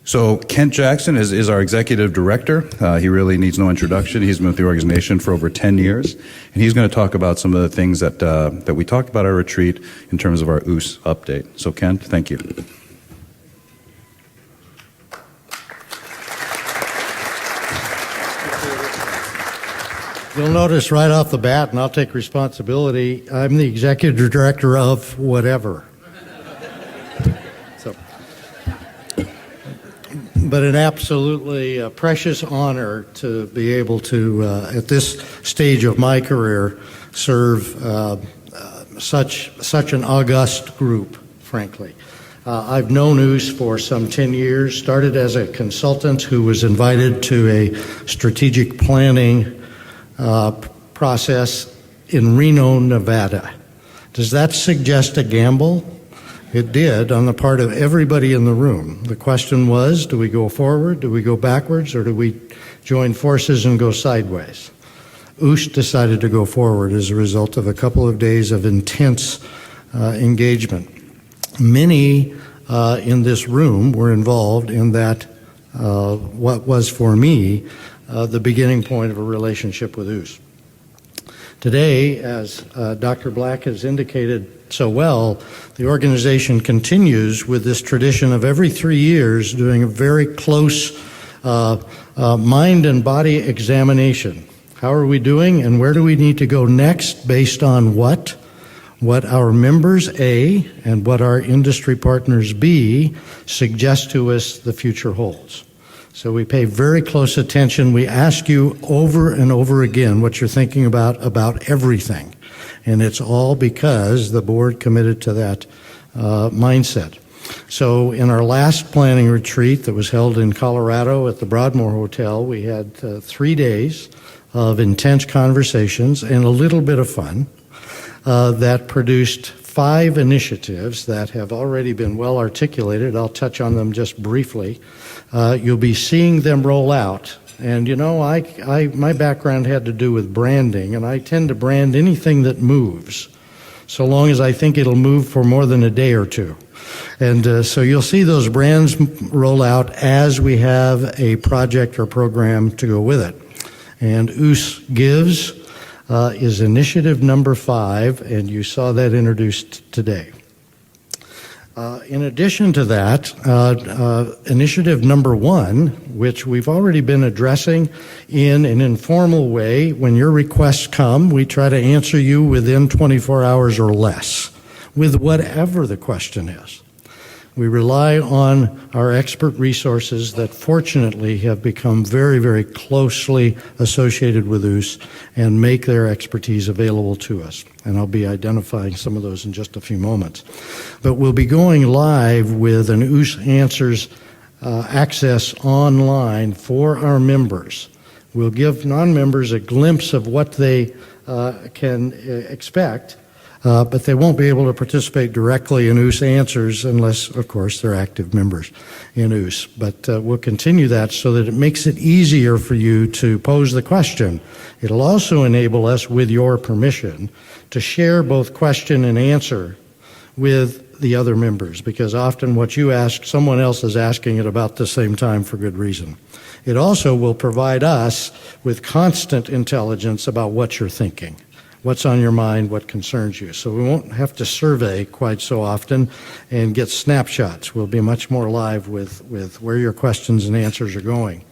So Kent Jackson is our executive director. He really needs no introduction. He's been with the organization for over 10 years, and he's going to talk about some of the things that we talked about at our retreat in terms of our OOSS update. So Kent, thank you. You'll notice right off the bat, and I'll take responsibility, I'm the executive director of whatever. But an absolutely precious honor to be able to, at this stage of my career, serve such an august group, frankly. I've known OOSS for some 10 years, started as a consultant who was invited to a strategic planning process in Reno, Nevada. Does that suggest a gamble? It did on the part of everybody in the room. The question was, do we go forward, do we go backwards, or do we join forces and go sideways? OOSS decided to go forward as a result of a couple of days of intense engagement. Many in this room were involved in that, what was for me the beginning point of a relationship with OOSS. Today, as Dr. Black has indicated so well, the organization continues with this tradition of every 3 years doing a very close mind and body examination. How are we doing and where do we need to go next based on what our members, A, and what our industry partners, B, suggest to us the future holds. So we pay very close attention. We ask you over and over again what you're thinking about everything. And it's all because the board committed to that mindset. So in our last planning retreat that was held in Colorado at the Broadmoor Hotel, we had 3 days of intense conversations and a little bit of fun that produced 5 initiatives that have already been well articulated. I'll touch on them just briefly. You'll be seeing them roll out. And you know, my background had to do with branding, and I tend to brand anything that moves, so long as I think it'll move for more than a day or two. And so you'll see those brands roll out as we have a project or program to go with it. And OOSS Gives is initiative number 5, and you saw that introduced today. In addition to that, initiative number 1, which we've already been addressing in an informal way, when your requests come, we try to answer you within 24 hours or less, with whatever the question is. We rely on our expert resources that fortunately have become very, very closely associated with OOSS and make their expertise available to us. And I'll be identifying some of those in just a few moments. But we'll be going live with an OOSS Answers access online for our members. We'll give non-members a glimpse of what they can expect, but they won't be able to participate directly in OOSS Answers unless, of course, they're active members in OOSS. But we'll continue that so that it makes it easier for you to pose the question. It'll also enable us, with your permission, to share both question and answer with the other members, because often what you ask, someone else is asking it about the same time for good reason. It also will provide us with constant intelligence about what you're thinking. What's on your mind, what concerns you. So we won't have to survey quite so often and get snapshots. We'll be much more live with where your questions and answers are going.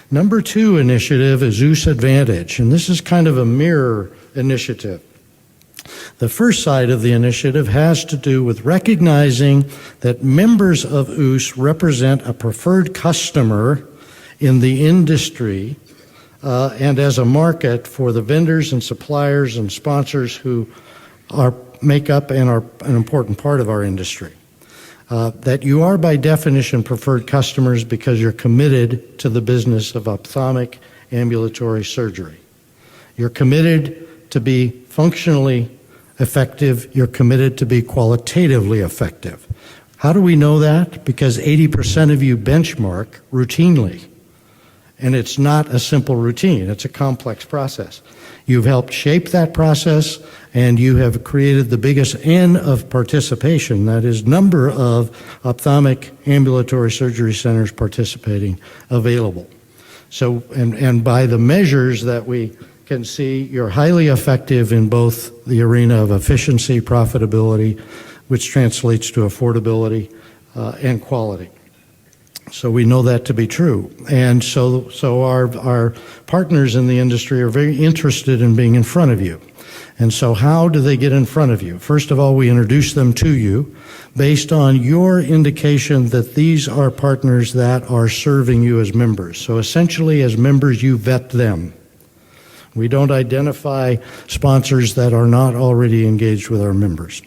Number 2 initiative is OOSS Advantage, and this is kind of a mirror initiative. The first side of the initiative has to do with recognizing that members of OOSS represent a preferred customer in the industry and as a market for the vendors and suppliers and sponsors who make up and are an important part of our industry. That you are by definition preferred customers because you're committed to the business of ophthalmic ambulatory surgery. You're committed to be functionally effective. You're committed to be qualitatively effective. How do we know that? Because 80% of you benchmark routinely. And it's not a simple routine. It's a complex process. You've helped shape that process, and you have created the biggest N of participation, that is, number of ophthalmic ambulatory surgery centers participating available. So, and by the measures that we can see, you're highly effective in both the arena of efficiency, profitability, which translates to affordability and quality. So we know that to be true. And so our partners in the industry are very interested in being in front of you. And so how do they get in front of you? First of all, we introduce them to you based on your indication that these are partners that are serving you as members. So essentially, as members, you vet them. We don't identify sponsors that are not already engaged with our members.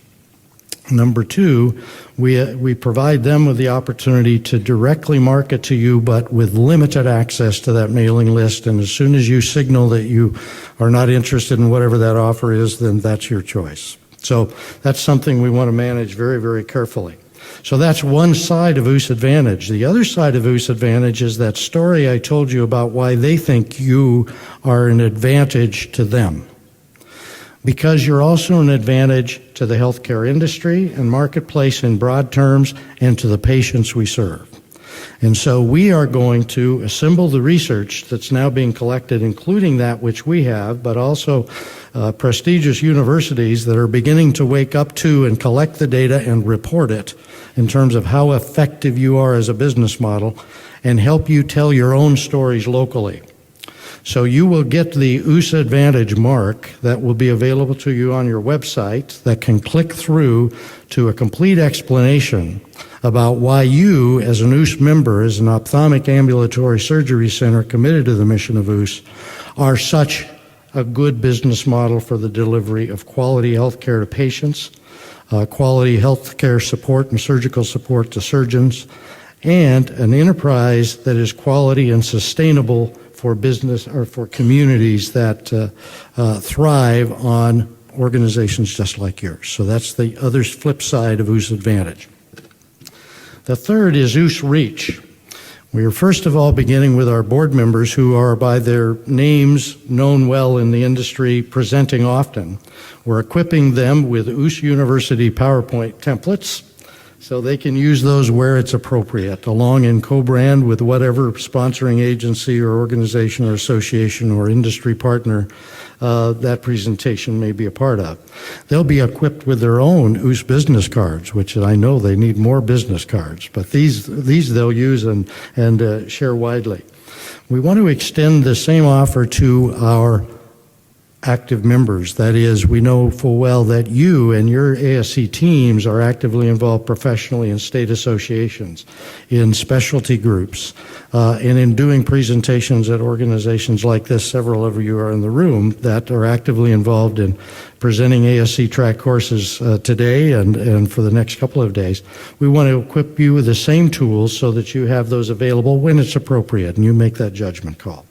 Number two, we provide them with the opportunity to directly market to you, but with limited access to that mailing list. And as soon as you signal that you are not interested in whatever that offer is, then that's your choice. So that's something we want to manage very, very carefully. So that's one side of OOSS Advantage. The other side of OOSS Advantage is that story I told you about why they think you are an advantage to them. Because you're also an advantage to the healthcare industry and marketplace in broad terms and to the patients we serve. And so we are going to assemble the research that's now being collected, including that which we have, but also prestigious universities that are beginning to wake up to and collect the data and report it in terms of how effective you are as a business model and help you tell your own stories locally. So you will get the OOSS Advantage mark that will be available to you on your website that can click through to a complete explanation about why you, as an OOSS member, as an ophthalmic ambulatory surgery center committed to the mission of OOSS, are such a good business model for the delivery of quality health care to patients, quality health care support and surgical support to surgeons, and an enterprise that is quality and sustainable for business or for communities that thrive on organizations just like yours. So that's the other flip side of OOSS Advantage. The third is OOSS Reach. We are first of all beginning with our board members who are by their names known well in the industry, presenting often. We're equipping them with OOSS University PowerPoint templates so they can use those where it's appropriate, along in co-brand with whatever sponsoring agency or organization or association or industry partner that presentation may be a part of. They'll be equipped with their own OOSS business cards, which I know they need more business cards, but these they'll use and share widely. We want to extend the same offer to our active members. That is, we know full well that you and your ASC teams are actively involved professionally in state associations, in specialty groups, and in doing presentations at organizations like this. Several of you are in the room that are actively involved in presenting ASC track courses today and for the next couple of days. We want to equip you with the same tools so that you have those available when it's appropriate, and you make that judgment call,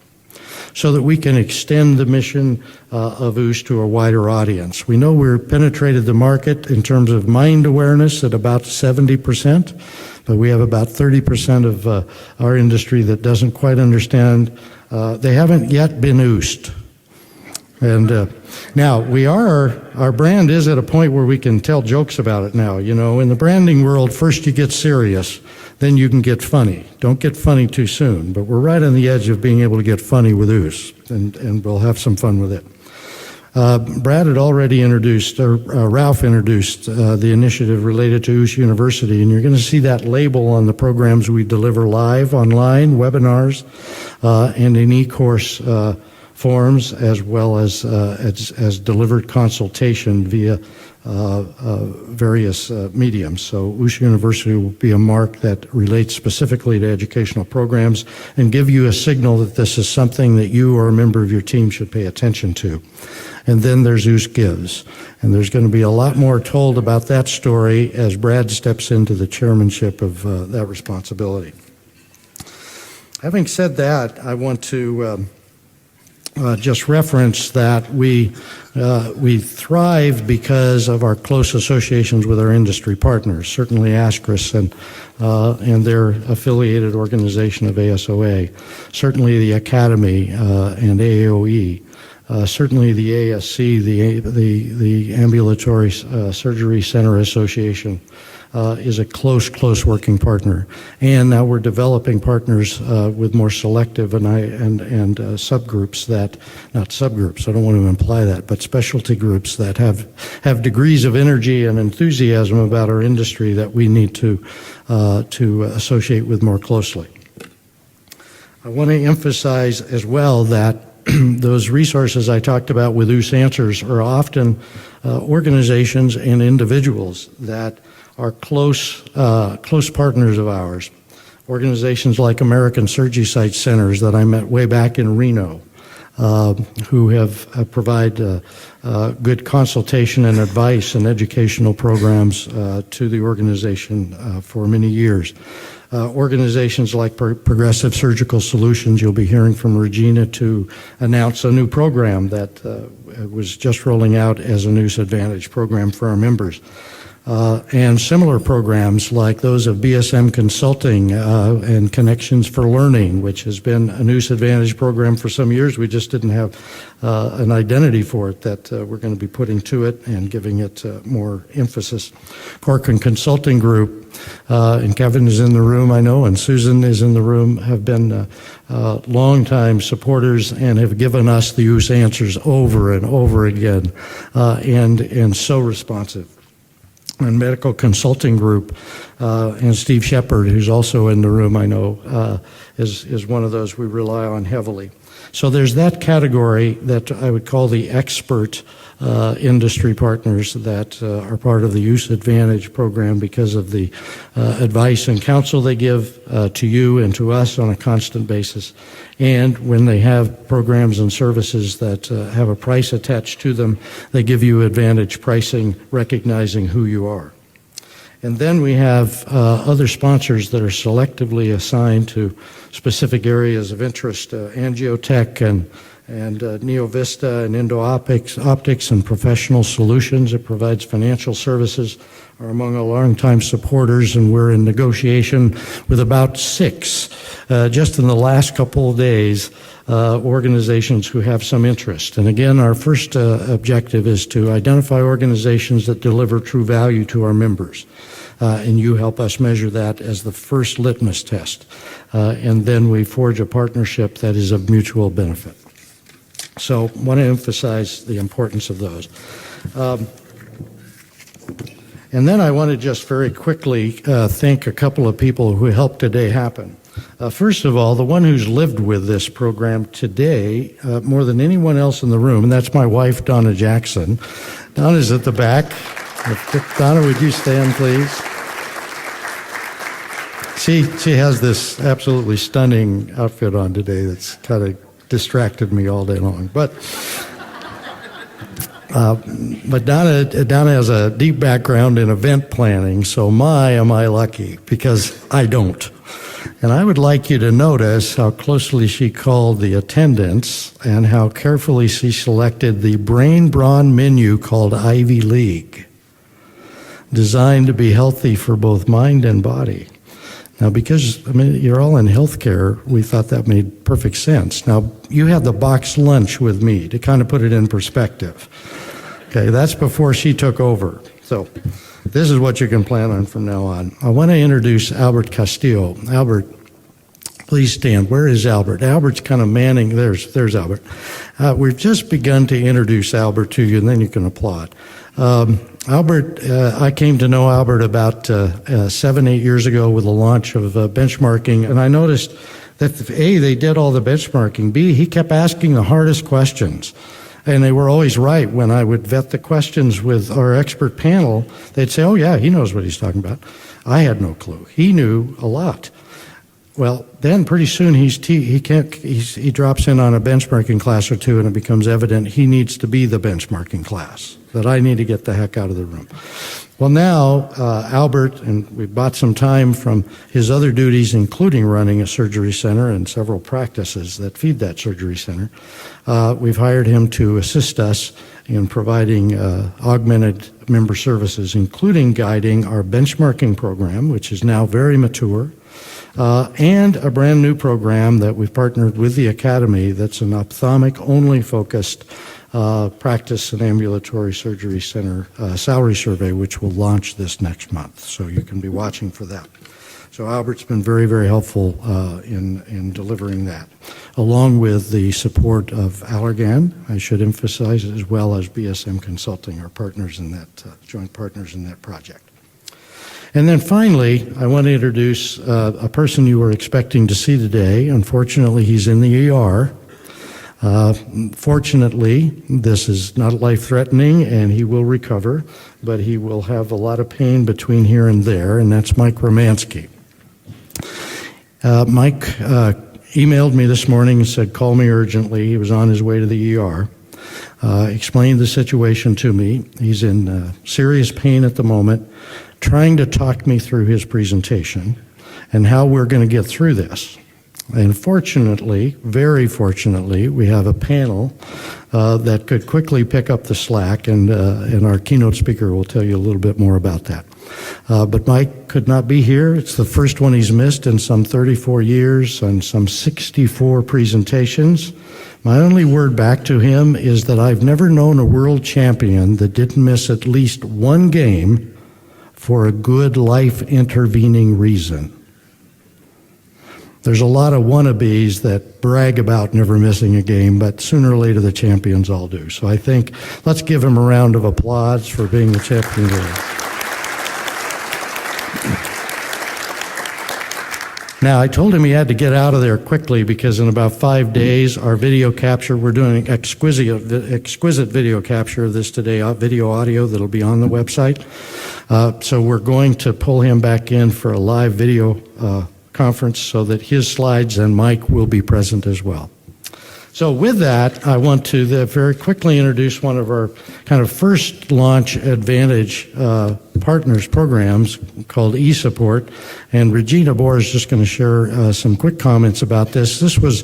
so that we can extend the mission of OOSS to a wider audience. We know we've penetrated the market in terms of mind awareness at about 70%, but we have about 30% of our industry that doesn't quite understand. They haven't yet been OOSSed. And now our brand is at a point where we can tell jokes about it now. You know, in the branding world, first you get serious, then you can get funny. Don't get funny too soon, but we're right on the edge of being able to get funny with OOSS, and we'll have some fun with it. Brad had already introduced, or Ralph introduced the initiative related to OOSS University, and you're going to see that label on the programs we deliver live, online, webinars, and in e-course forms, as well as delivered consultation via various mediums. So OOSS University will be a mark that relates specifically to educational programs and give you a signal that this is something that you or a member of your team should pay attention to. And then there's OOSS Gives. And there's going to be a lot more told about that story as Brad steps into the chairmanship of that responsibility. Having said that, I want to just reference that we thrive because of our close associations with our industry partners, certainly ASCRS and their affiliated organization of ASOA, certainly the Academy and AAOE, certainly the ASC, the Ambulatory Surgery Center Association, is a close working partner. And now we're developing partners with more selective and subgroups that, not subgroups, I don't want to imply that, but specialty groups that have degrees of energy and enthusiasm about our industry that we need to associate with more closely. I want to emphasize as well that those resources I talked about with OOSS Answers are often organizations and individuals that are close partners of ours. Organizations like American Surgery Site Centers that I met way back in Reno, who have provide good consultation and advice and educational programs to the organization for many years. Organizations like Progressive Surgical Solutions, you'll be hearing from Regina to announce a new program that was just rolling out as a OOSS Advantage program for our members. And similar programs like those of BSM Consulting and Connections for Learning, which has been a OOSS Advantage program for some years. We just didn't have an identity for it that we're going to be putting to it and giving it more emphasis. Corcoran Consulting Group, and Kevin is in the room, I know, and Susan is in the room, have been longtime supporters and have given us the OOSS Answers over and over again, and so responsive. And Medical Consulting Group, and Steve Shepard, who's also in the room, I know, is one of those we rely on heavily. So there's that category that I would call the expert industry partners that are part of the OOSS Advantage program because of the advice and counsel they give to you and to us on a constant basis. And when they have programs and services that have a price attached to them, they give you advantage pricing, recognizing who you are. And then we have other sponsors that are selectively assigned to specific areas of interest, Angiotech and NeoVista and Optics and Professional Solutions. It provides financial services, are among our longtime supporters, and we're in negotiation with about 6, just in the last couple of days, organizations who have some interest. And again, our first objective is to identify organizations that deliver true value to our members. And you help us measure that as the first litmus test. And then we forge a partnership that is of mutual benefit. So I want to emphasize the importance of those. And then I want to just very quickly thank a couple of people who helped today happen. First of all, the one who's lived with this program today more than anyone else in the room, and that's my wife, Donna Jackson. Donna's at the back. Donna, would you stand, please? She has this absolutely stunning outfit on today that's kind of distracted me all day long. But Donna has a deep background in event planning, so am I lucky, because I don't. And I would like you to notice how closely she called the attendance and how carefully she selected the brain-brawn menu called Ivy League, designed to be healthy for both mind and body. Now, because, you're all in healthcare, we thought that made perfect sense. Now, you had the boxed lunch with me to kind of put it in perspective. Okay, that's before she took over. So this is what you can plan on from now on. I want to introduce Albert Castillo. Albert, please stand. Where is Albert? Albert's kind of manning. There's Albert. We've just begun to introduce Albert to you, and then you can applaud. Albert, I came to know Albert about 7-8 years ago with the launch of benchmarking, and I noticed that A, they did all the benchmarking, B, he kept asking the hardest questions, and they were always right. When I would vet the questions with our expert panel, they'd say, oh yeah, he knows what he's talking about. I had no clue. He knew a lot. Well, then pretty soon he drops in on a benchmarking class or two, and it becomes evident he needs to be the benchmarking class. that I need to get the heck out of the room. Well, now, Albert, and we bought some time from his other duties, including running a surgery center and several practices that feed that surgery center. We've hired him to assist us in providing augmented member services, including guiding our benchmarking program, which is now very mature, and a brand new program that we've partnered with the Academy that's an ophthalmic-only focused practice and ambulatory surgery center salary survey, which will launch this next month. So you can be watching for that. So Albert's been very, very helpful in delivering that, along with the support of Allergan, I should emphasize, as well as BSM Consulting, our partners in that, joint partners in that project. And then finally, I want to introduce a person you were expecting to see today. Unfortunately, he's in the ER. Fortunately, this is not life-threatening, and he will recover, but he will have a lot of pain between here and there, and that's Mike Romansky. Mike emailed me this morning and said, call me urgently. He was on his way to the ER. Explained the situation to me. He's in serious pain at the moment, trying to talk me through his presentation and how we're going to get through this. And fortunately, very fortunately, we have a panel that could quickly pick up the slack, and our keynote speaker will tell you a little bit more about that. But Mike could not be here. It's the first one he's missed in some 34 years and some 64 presentations. My only word back to him is that I've never known a world champion that didn't miss at least one game for a good life-intervening reason. There's a lot of wannabes that brag about never missing a game, but sooner or later the champions all do. So I think let's give him a round of applause for being the champion today. Now, I told him he had to get out of there quickly because in about 5 days, our video capture, we're doing exquisite video capture of this today, video audio that'll be on the website. So we're going to pull him back in for a live video conference so that his slides and Mike will be present as well. So with that, I want to very quickly introduce one of our kind of first launch Advantage partners programs called eSupport. And Regina Bohr is just going to share some quick comments about this. This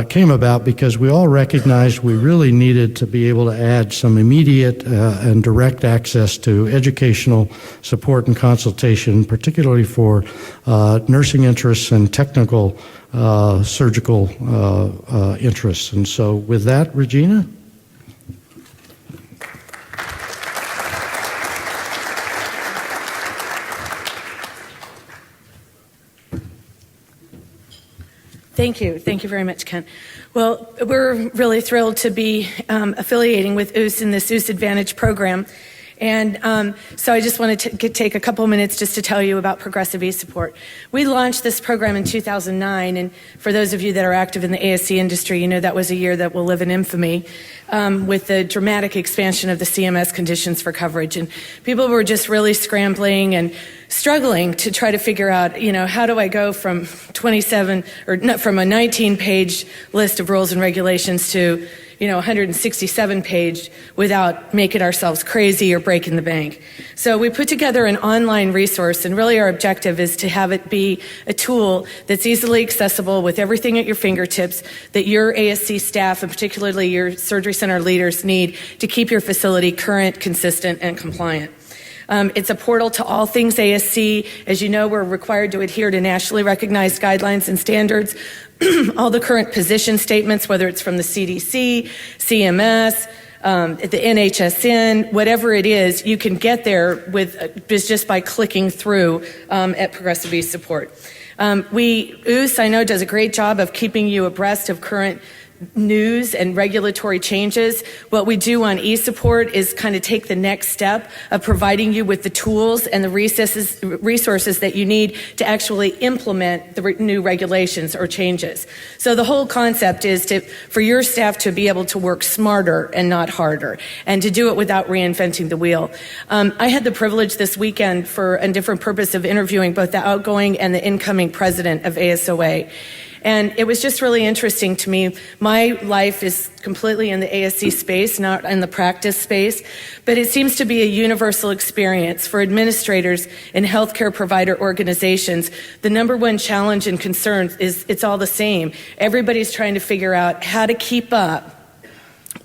came about because we all recognized we really needed to be able to add some immediate and direct access to educational support and consultation, particularly for nursing interests and technical surgical interests. And so with that, Regina? Thank you. Thank you very much, Ken. Well, we're really thrilled to be affiliating with OOSS in this OOSS Advantage program. And so I just wanted to take a couple minutes just to tell you about Progressive eSupport. We launched this program in 2009, and for those of you that are active in the ASC industry, you know that was a year that will live in infamy with the dramatic expansion of the CMS conditions for coverage. And people were just really scrambling and struggling to try to figure out, you know, how do I go from from a 19-page list of rules and regulations to 167-page without making ourselves crazy or breaking the bank. So we put together an online resource, and really our objective is to have it be a tool that's easily accessible with everything at your fingertips that your ASC staff, and particularly your surgery center leaders, need to keep your facility current, consistent, and compliant. It's a portal to all things ASC. As you know, we're required to adhere to nationally recognized guidelines and standards. All the current position statements, whether it's from the CDC, CMS, the NHSN, whatever it is, you can get there with just by clicking through at Progressive eSupport. OOSS, I know, does a great job of keeping you abreast of current news and regulatory changes. What we do on eSupport is kind of take the next step of providing you with the tools and the resources that you need to actually implement the new regulations or changes. So the whole concept is for your staff to be able to work smarter and not harder, and to do it without reinventing the wheel. I had the privilege this weekend for a different purpose of interviewing both the outgoing and the incoming president of ASOA. And it was just really interesting to me. My life is completely in the ASC space, not in the practice space, but it seems to be a universal experience for administrators in healthcare provider organizations. The number one challenge and concern is it's all the same. Everybody's trying to figure out how to keep up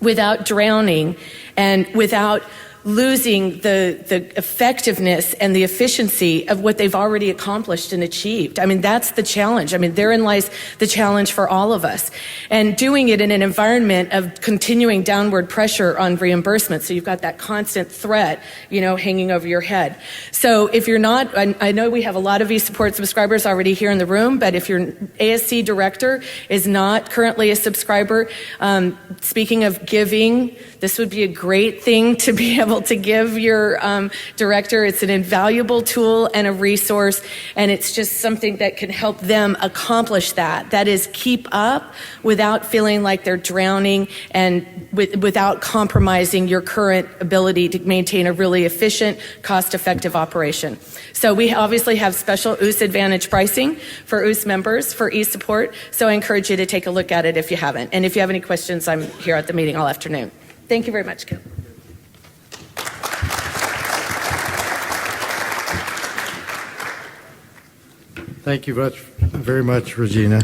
without drowning and without losing the effectiveness and the efficiency of what they've already accomplished and achieved. I mean, that's the challenge. I mean, therein lies the challenge for all of us. And doing it in an environment of continuing downward pressure on reimbursement. So you've got that constant threat, hanging over your head. So if you're not, I know we have a lot of eSupport subscribers already here in the room, but if your ASC director is not currently a subscriber, speaking of giving, this would be a great thing to be able to give your director. It's an invaluable tool and a resource, and it's just something that can help them accomplish that. That is, keep up without feeling like they're drowning and without compromising your current ability to maintain a really efficient, cost-effective operation. So we obviously have special OOSS Advantage pricing for OOSS members for eSupport, so I encourage you to take a look at it if you haven't. And if you have any questions, I'm here at the meeting all afternoon. Thank you very much, Kim. Thank you very much, Regina.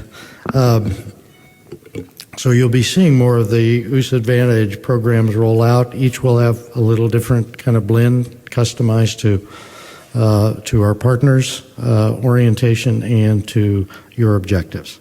So you'll be seeing more of the OOSS Advantage programs roll out. Each will have a little different kind of blend customized to our partners' orientation and to your objectives.